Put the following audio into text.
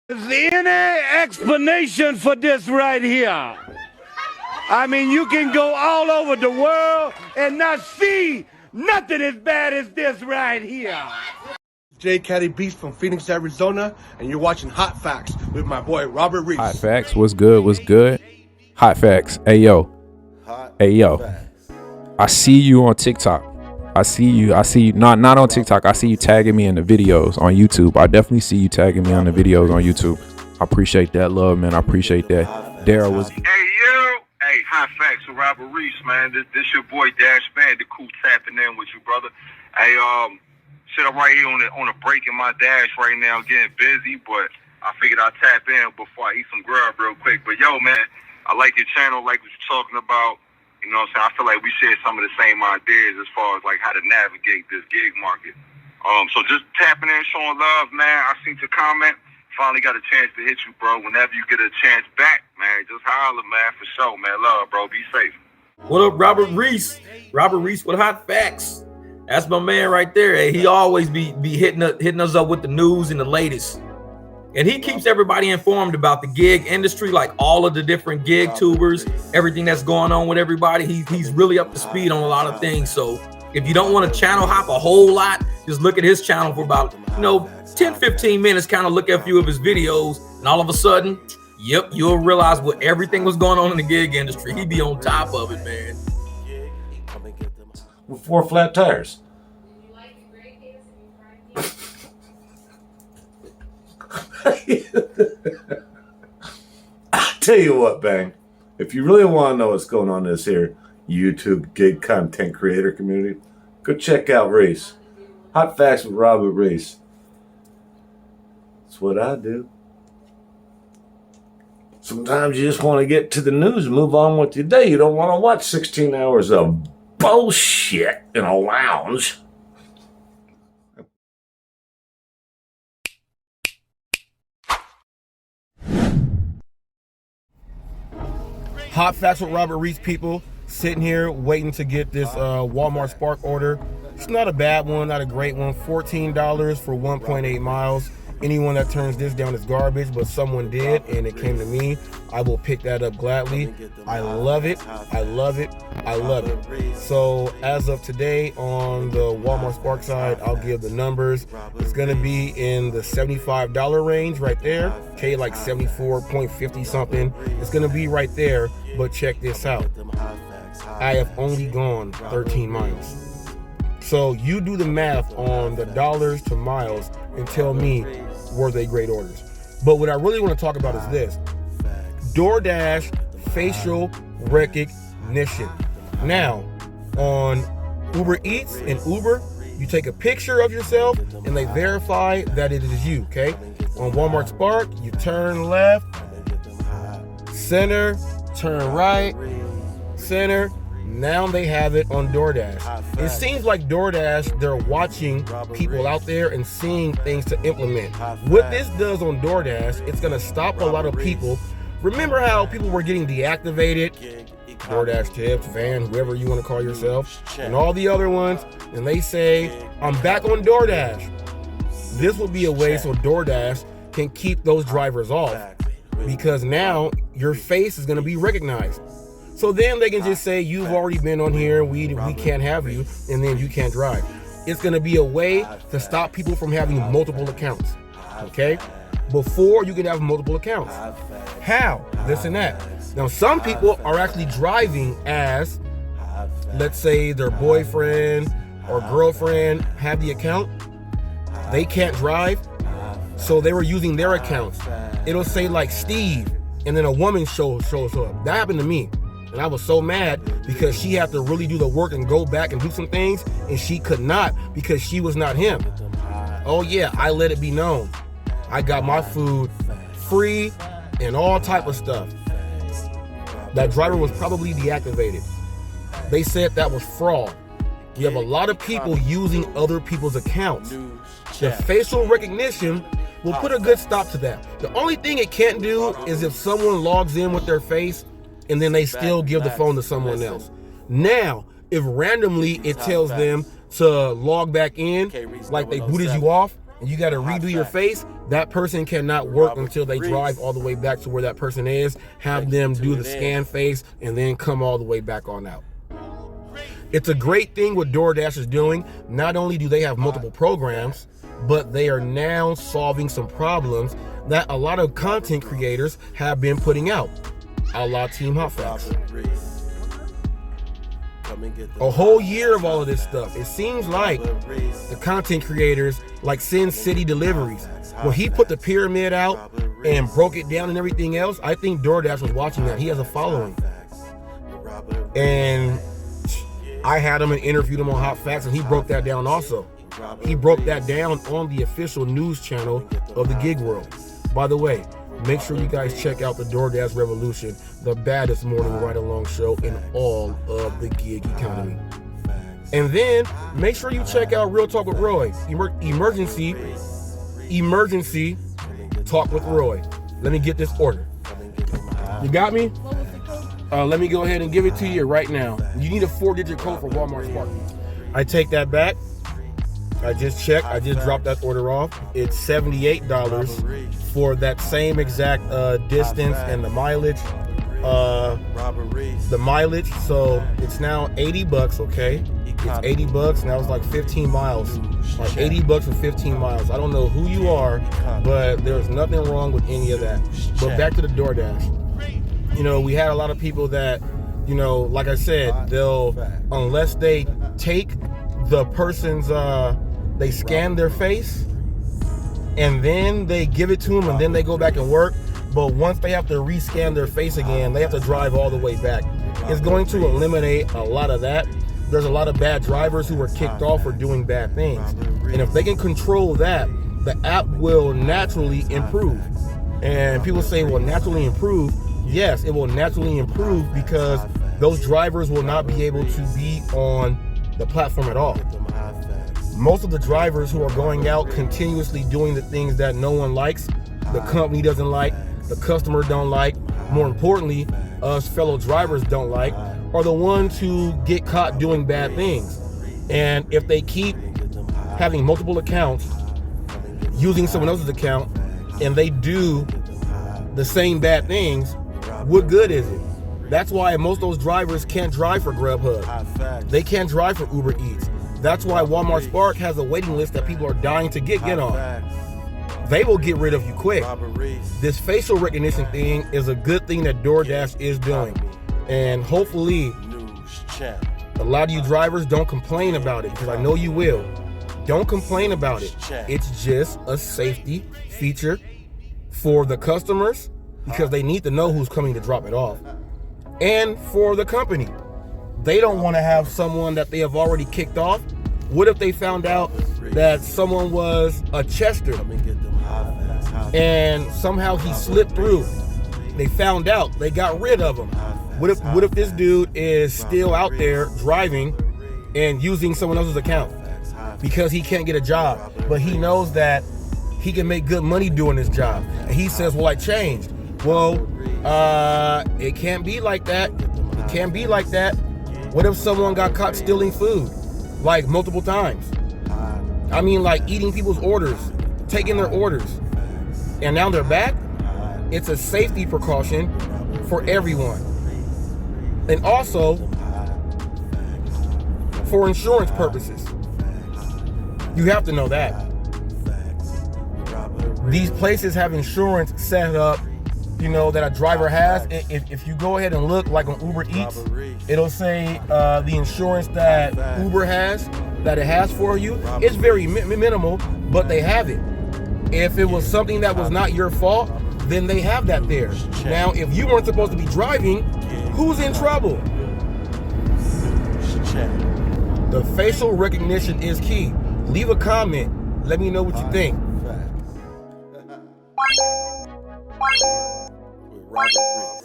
Is any explanation for this right here? I mean, you can go all over the world and not see nothing as bad as this right here. J. Caddy Beast from Phoenix, Arizona, and you're watching Hot Facts with my boy Robert Reese. Hot Facts, what's good? What's good? Hot Facts, hey yo, hey yo. I see you on TikTok. I see you. Not on TikTok. I see you tagging me in the videos on YouTube. I definitely see you tagging me on the videos on YouTube. I appreciate that love, man. I appreciate that. Daryl was. Hey yo, hey, Hot Facts with Robert Reese, man. This your boy Dash Bandicoot tapping in with you, brother. Hey, shit, I'm right here on a break in my dash right now, getting busy, but I figured I'd tap in before I eat some grub real quick. But yo, man, I like your channel, like what you're talking about. You know what I'm saying? I feel like we share some of the same ideas as far as like how to navigate this gig market. So just tapping in, showing love, man. I seen your comment. Finally got a chance to hit you, bro. Whenever you get a chance back, man, just holler, man, for sure, man. Love, bro. Be safe. What up, Robert Reese? Robert Reese with Hot Facts. That's my man right there. Hey, he always be hitting us up with the news and the latest. And he keeps everybody informed about the gig industry, like all of the different gig tubers, everything that's going on with everybody. He's really up to speed on a lot of things. So if you don't want to channel hop a whole lot, just look at his channel for about, 10, 15 minutes, kind of look at a few of his videos. And all of a sudden, yep, you'll realize what everything was going on in the gig industry. He be on top of it, man. With 4 flat tires. I tell you what, Bang, if you really want to know what's going on in this here YouTube gig content creator community, go check out Reese. Hot Facts with Robert Reese. That's what I do. Sometimes you just want to get to the news and move on with your day. You don't want to watch 16 hours of bullshit in a lounge. Hot Facts with Robert Reese, people. Sitting here waiting to get this Walmart Spark order. It's not a bad one, not a great one. $14 for 1.8 miles. Anyone that turns this down is garbage, but someone did, and it came to me. I will pick that up gladly. I love it. I love it. I love it. So as of today on the Walmart Spark side, I'll give the numbers. It's going to be in the $75 range right there. Okay, like 74.50 something. It's going to be right there, but check this out. I have only gone 13 miles. So you do the math on the dollars to miles and tell me, were they great orders? But what I really want to talk about is this. DoorDash facial recognition. Now, on Uber Eats and Uber, you take a picture of yourself and they verify that it is you, okay? On Walmart Spark, you turn left, center, turn right, center. Now they have it on DoorDash. It seems like DoorDash, they're watching people out there and seeing things to implement. What this does on DoorDash, it's gonna stop a lot of people. Remember how people were getting deactivated? DoorDash Tips, Van, whoever you want to call yourself, and all the other ones, and they say, I'm back on DoorDash. This will be a way so DoorDash can keep those drivers off, because now your face is gonna be recognized. So then they can just say, you've already been on here, we can't have you, and then you can't drive. It's gonna be a way to stop people from having multiple accounts, okay? Before you can have multiple accounts. How? This and that. Now some people are actually driving as, let's say their boyfriend or girlfriend have the account, they can't drive, so they were using their accounts. It'll say like Steve, and then a woman shows up. That happened to me. And I was so mad because she had to really do the work and go back and do some things, and she could not because she was not him. Oh yeah, I let it be known. I got my food free and all type of stuff. That driver was probably deactivated. They said that was fraud. You have a lot of people using other people's accounts. The facial recognition will put a good stop to that. The only thing it can't do is if someone logs in with their face and then they still give the phone to someone else. Now, if randomly it tells them to log back in, like they booted you off, and you got to redo your face, that person cannot work until they drive all the way back to where that person is, have them do the scan face, and then come all the way back on out. It's a great thing what DoorDash is doing. Not only do they have multiple programs, but they are now solving some problems that a lot of content creators have been putting out, a la Team HotFacts. A whole year of all of this stuff. It seems like the content creators, like Sin City Deliveries, when he put the pyramid out and broke it down and everything else, I think DoorDash was watching that. He has a following. And I had him and interviewed him on HotFacts, and he broke that down also. He broke that down on the official news channel of the gig world. By the way, make sure you guys check out the DoorDash Revolution, the baddest morning ride-along show in all of the gig economy. And then make sure you check out Real Talk with Roy, emergency talk with Roy. Let me get this order. You got me? Let me go ahead and give it to you right now. You need a 4-digit code for Walmart Spark. I take that back. I just checked. I just dropped that order off. It's $78 for that same exact distance and the mileage. So it's now $80, okay? It's $80. Now it's like 15 miles. Like $80 for 15 miles. I don't know who you are, but there's nothing wrong with any of that. But back to the DoorDash. You know, we had a lot of people that, you know, like I said, they'll, unless they take the person's, they scan their face and then they give it to them and then they go back and work. But once they have to rescan their face again, they have to drive all the way back. It's going to eliminate a lot of that. There's a lot of bad drivers who are kicked off for doing bad things. And if they can control that, the app will naturally improve. And people say, well, naturally improve. Yes, it will naturally improve because those drivers will not be able to be on the platform at all. Most of the drivers who are going out continuously doing the things that no one likes, the company doesn't like, the customer don't like, more importantly, us fellow drivers don't like, are the ones who get caught doing bad things. And if they keep having multiple accounts, using someone else's account, and they do the same bad things, what good is it? That's why most of those drivers can't drive for Grubhub. They can't drive for Uber Eats. That's why Walmart Spark has a waiting list that people are dying to get on. They will get rid of you quick. This facial recognition thing is a good thing that DoorDash is doing. And hopefully, a lot of you drivers don't complain about it, because I know you will. Don't complain about it. It's just a safety feature for the customers, because they need to know who's coming to drop it off. And for the company, they don't want to have someone that they have already kicked off. What if they found out that someone was a Chester and somehow he slipped through? They found out, they got rid of him. What if this dude is still out there driving and using someone else's account because he can't get a job, but he knows that he can make good money doing this job, and he says, well, I changed. Well, it can't be like that. It can't be like that. What if someone got caught stealing food, like multiple times? I mean, like eating people's orders, taking their orders, and now they're back? It's a safety precaution for everyone. And also, for insurance purposes. You have to know that. These places have insurance set up, you know, that a driver has. If you go ahead and look, like on Uber Eats, it'll say the insurance that Uber has, that it has for you. It's very minimal, but they have it. If it was something that was not your fault, then they have that there. Now, if you weren't supposed to be driving, who's in trouble? The facial recognition is key. Leave a comment. Let me know what you think. With Robert Reese.